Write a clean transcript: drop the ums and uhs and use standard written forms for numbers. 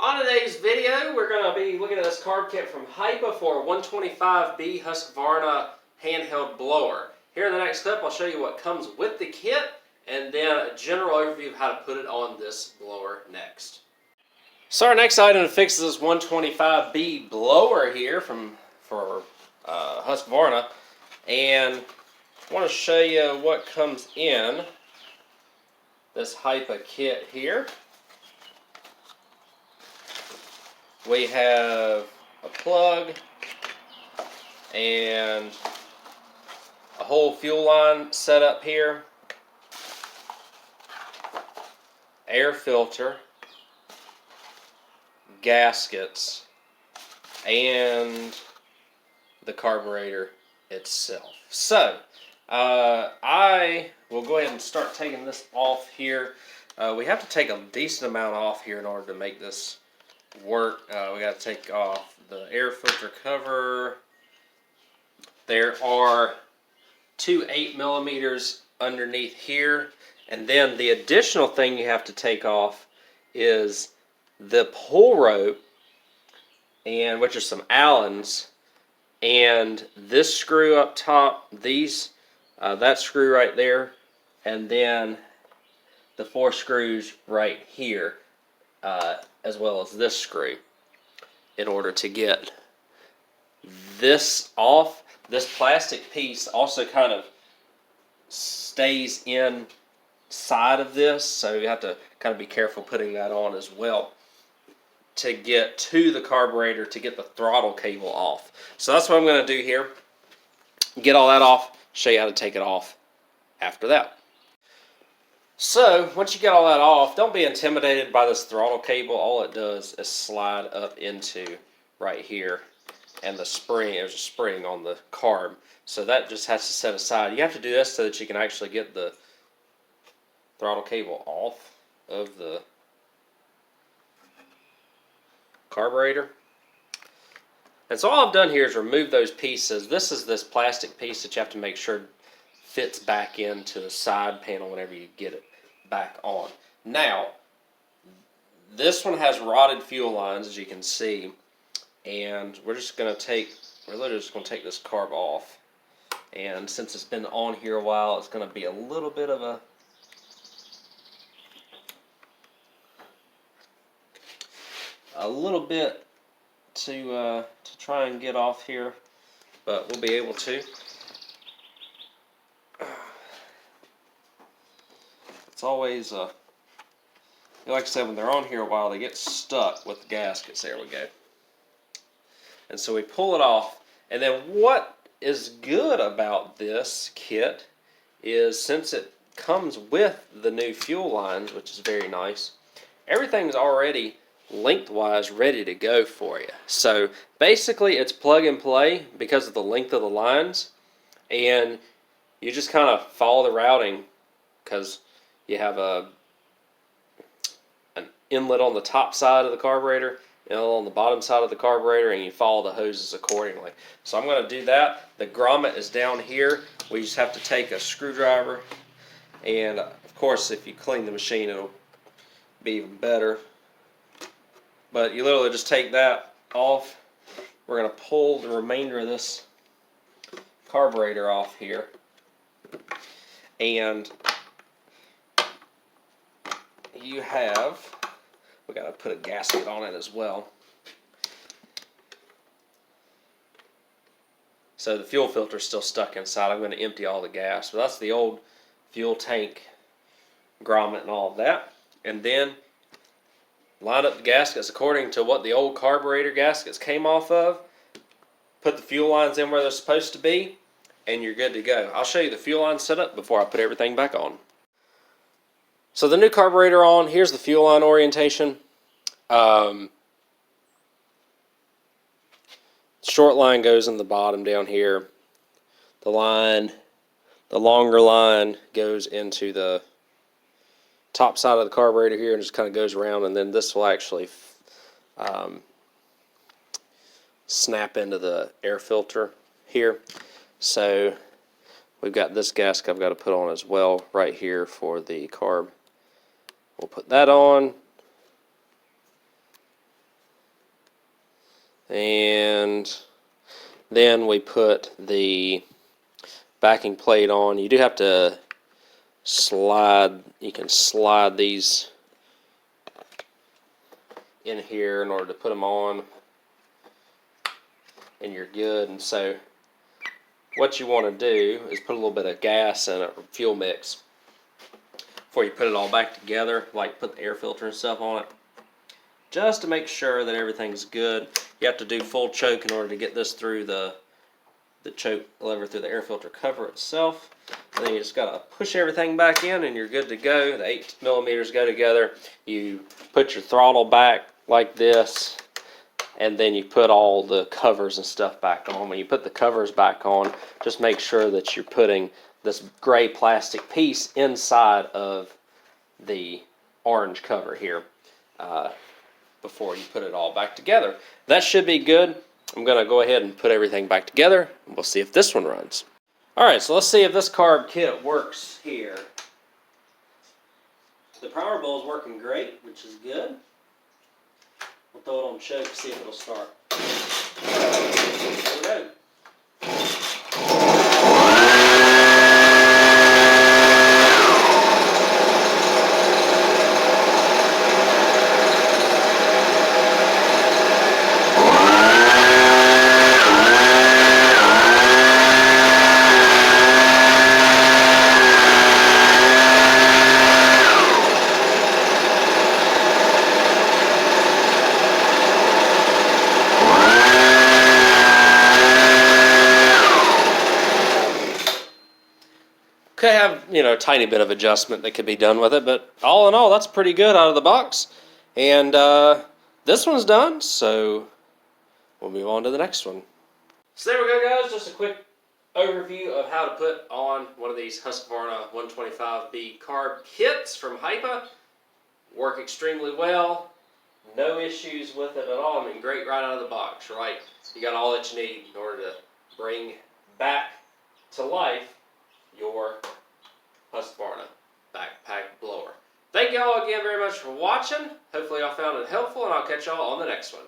On today's video, we're going to be looking at this carb kit from Hypa for a 125B Husqvarna handheld blower. Here in the next clip, I'll show you what comes with the kit and then a general overview of how to put it on this blower next. So our next item to fix is this 125B blower here for Husqvarna, and I want to show you what comes in this Hypa kit here. We have a plug and a whole fuel line set up here, air filter, gaskets, and the carburetor itself. So I will go ahead and start taking this off here. We have to take a decent amount off here in order to make this work. We got to take off the air filter cover. There are two 8mm underneath here, and then the additional thing you have to take off is the pull rope, and which are some Allens, and this screw up top, that screw right there, and then the 4 screws right here, as well as this screw, in order to get this off. This plastic piece also kind of stays inside of this, so you have to kind of be careful putting that on as well to get to the carburetor, to get the throttle cable off. So that's what I'm going to do here. Get all that off, show you how to take it off after that. So once you get all that off, don't be intimidated by this throttle cable. All it does is slide up into right here, and the spring, there's a spring on the carb, so that just has to set aside. You have to do this so that you can actually get the throttle cable off of the carburetor. And so all I've done here is remove those pieces. This is this plastic piece that you have to make sure fits back into the side panel whenever you get it back on. Now, this one has rotted fuel lines, as you can see, and we're literally just going to take this carb off. And since it's been on here a while, it's going to be a little bit of to try and get off here, but we'll be able to. It's always like I said, when they're on here a while, they get stuck with the gaskets. There we go. And so we pull it off, and then what is good about this kit is, since it comes with the new fuel lines, which is very nice, everything's already lengthwise ready to go for you. So basically it's plug and play because of the length of the lines, and you just kind of follow the routing, because you have an inlet on the top side of the carburetor and on the bottom side of the carburetor, and you follow the hoses accordingly. So I'm going to do that. The grommet is down here. We just have to take a screwdriver, and of course if you clean the machine it'll be even better. But you literally just take that off. We're going to pull the remainder of this carburetor off here, and we got to put a gasket on it as well. So the fuel filter is still stuck inside. I'm going to empty all the gas. But that's the old fuel tank grommet and all of that. And then line up the gaskets according to what the old carburetor gaskets came off of. Put the fuel lines in where they're supposed to be, and you're good to go. I'll show you the fuel line setup before I put everything back on. So the new carburetor on, here's the fuel line orientation. Short line goes in the bottom down here. The longer line goes into the top side of the carburetor here and just kind of goes around, and then this will actually snap into the air filter here. So we've got this gasket I've got to put on as well right here for the carb. We'll put that on. And then we put the backing plate on. You do have to slide, you can slide these in here in order to put them on, and you're good. And so what you want to do is put a little bit of gas in it, or fuel mix, before you put it all back together, like put the air filter and stuff on it, just to make sure that everything's good. You have to do full choke in order to get this through the choke lever through the air filter cover itself. And then you just gotta push everything back in and you're good to go. The 8 millimeters go together. You put your throttle back like this, and then you put all the covers and stuff back on. When you put the covers back on, just make sure that you're putting this gray plastic piece inside of the orange cover here before you put it all back together. That should be good. I'm going to go ahead and put everything back together, and we'll see if this one runs. Alright, so let's see if this carb kit works here. The power bowl is working great, which is good. We'll throw it on choke to see if it'll start. There we go. Could have, a tiny bit of adjustment that could be done with it, but all in all, that's pretty good out of the box. And this one's done, so we'll move on to the next one. So there we go, guys. Just a quick overview of how to put on one of these Husqvarna 125B carb kits from Hypa. Work extremely well. No issues with it at all. I mean, great right out of the box, right? You got all that you need in order to bring back to life your Husqvarna backpack blower. Thank y'all again very much for watching. Hopefully y'all found it helpful, and I'll catch y'all on the next one.